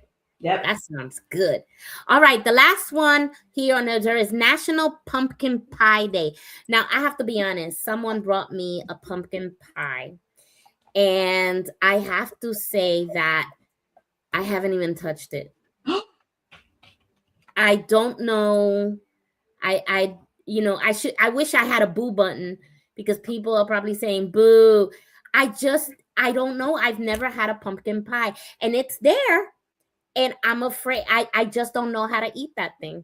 That sounds good. All right. The last one here on there is National Pumpkin Pie Day. Now, I have to be honest. Someone brought me a pumpkin pie, and I have to say that I haven't even touched it. I don't know. I wish I had a boo button, because people are probably saying boo. I don't know. I've never had a pumpkin pie, and it's there, and I'm afraid I just don't know how to eat that thing.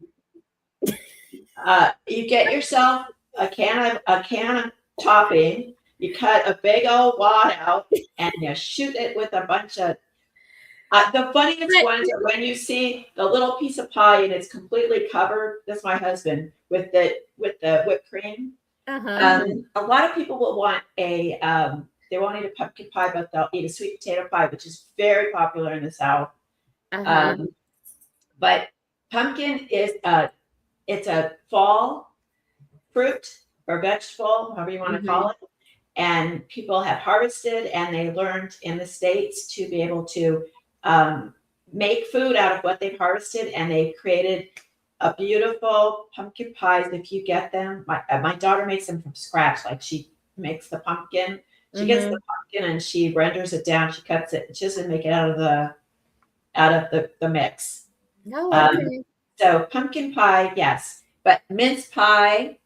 You get yourself a can of topping. You cut a big old wad out, and you shoot it with a bunch of. The funniest ones are when you see the little piece of pie and it's completely covered. That's my husband with the whipped cream. Uh-huh. A lot of people will want a they won't eat a pumpkin pie, but they'll eat a sweet potato pie, which is very popular in the South. But pumpkin is it's a fall fruit or vegetable, however you want to call it. And people have harvested, and they learned in the States to be able to make food out of what they've harvested, and they created a beautiful pumpkin pies. If you get them, my daughter makes them from scratch. Like, she makes the pumpkin. She gets the pumpkin and she renders it down. She cuts it. She doesn't make it out of the mix. So pumpkin pie, yes, but mince pie.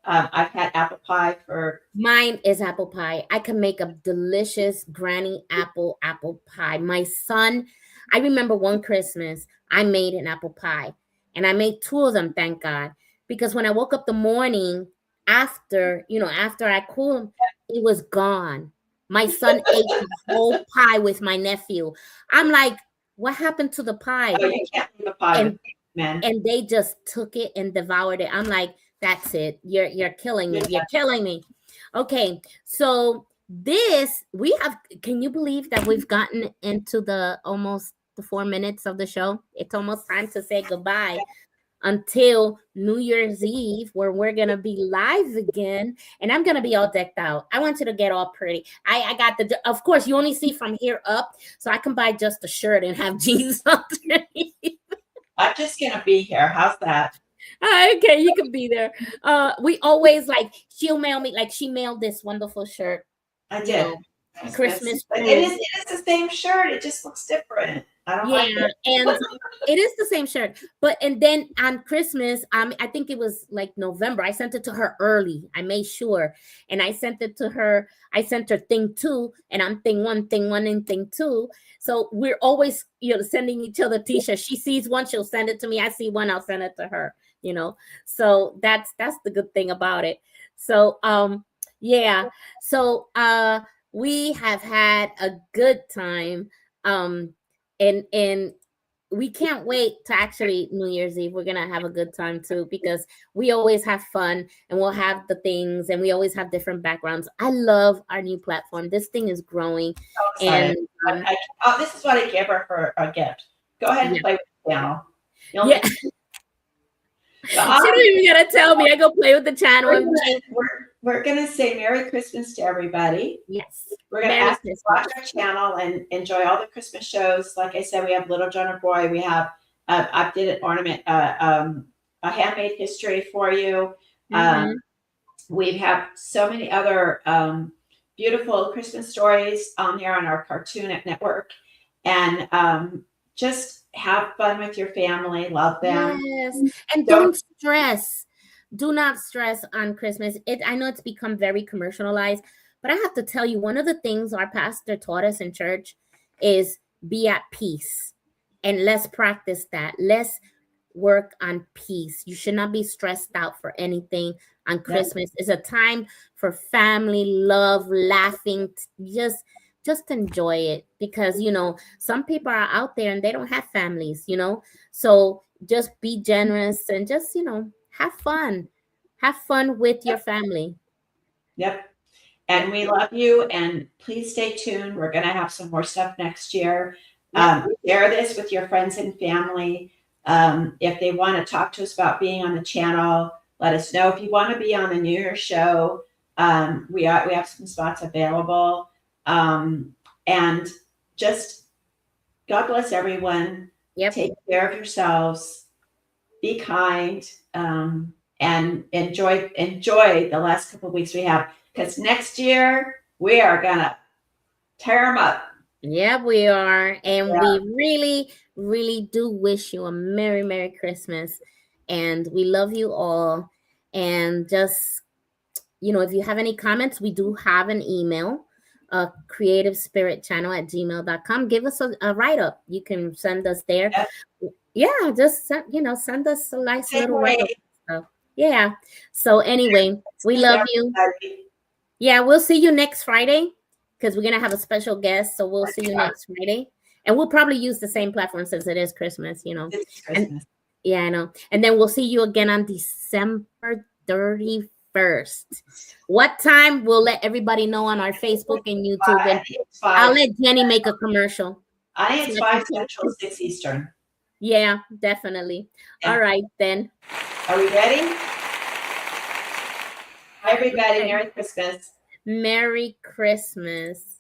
I've had apple pie for. Mine is apple pie. I can make a delicious granny apple pie. My son, I remember one Christmas I made an apple pie, and I made 2 of them, thank God, because when I woke up the morning after I cooled them, it was gone. My son ate the whole pie with my nephew. I'm like, what happened to the pie? Oh, you can't leave a pie, man. And they just took it and devoured it. I'm like, that's it. You're killing me. You're killing me. Okay, so can you believe that we've gotten into almost the 4 minutes of the show? It's almost time to say goodbye until New Year's Eve, where we're gonna be live again, and I'm gonna be all decked out. I want you to get all pretty. I got of course, you only see from here up, so I can buy just a shirt and have jeans underneath. I'm just gonna be here. How's that? Okay, you can be there. We always she'll mail me, she mailed this wonderful shirt. I did. Christmas. It is the same shirt. It just looks different. I don't like it. And it is the same shirt. And then on Christmas, I think it was like November, I sent it to her early. I made sure. And I sent it to her. I sent her thing 2, and I'm thing 1, and thing 2. So we're always, sending each other t-shirts. She sees one, she'll send it to me. I see one, I'll send it to her, So that's the good thing about it. So, So we have had a good time. And we can't wait to actually New Year's Eve. We're gonna have a good time too, because we always have fun, and we'll have the things, and we always have different backgrounds. I love our new platform. This thing is growing. And this is what I gave her for a gift. Go ahead and play with the channel. She don't even gotta tell me. I go play with the channel. We're gonna say Merry Christmas to everybody. Yes. We're gonna ask you to watch our channel and enjoy all the Christmas shows. Like I said, we have Little Jonah Boy. We have I did an ornament, a handmade history for you. We have so many other beautiful Christmas stories on here on our Cartoon Network, and just have fun with your family. Love them. Yes, and don't stress. Do not stress on Christmas. I know it's become very commercialized, but I have to tell you, one of the things our pastor taught us in church is be at peace. And let's practice that. Let's work on peace. You should not be stressed out for anything on Christmas. It's a time for family, love, laughing. Just enjoy it, because, some people are out there and they don't have families, So just be generous and just, have fun. Have fun with your family. Yep. And we love you, and please stay tuned. We're going to have some more stuff next year. Share this with your friends and family. If they want to talk to us about being on the channel, let us know. If you want to be on the New Year's show, we have some spots available. And just God bless everyone. Yep. Take care of yourselves. Be kind, and enjoy the last couple of weeks we have, because next year we are gonna tear them up. Yeah, we are, and we really, really do wish you a Merry, Merry Christmas, and we love you all. And just, if you have any comments, we do have an email, creativespiritchannel@gmail.com. Give us a write-up. You can send us there. Yeah, just send us a nice little write-up. Yeah. So anyway, we love you. Yeah, we'll see you next Friday, because we're gonna have a special guest. So we'll see you next Friday, and we'll probably use the same platform since it is Christmas. It's Christmas. I know. And then we'll see you again on December 31st. 21st. What time? We'll let everybody know on our Facebook and YouTube. I And think it's I'll 5. let Jenny make a commercial. I think it's 5 Central, 6 Eastern. Yeah, definitely. Yeah. All right, then. Are we ready? Hi, everybody. Merry Christmas. Merry Christmas.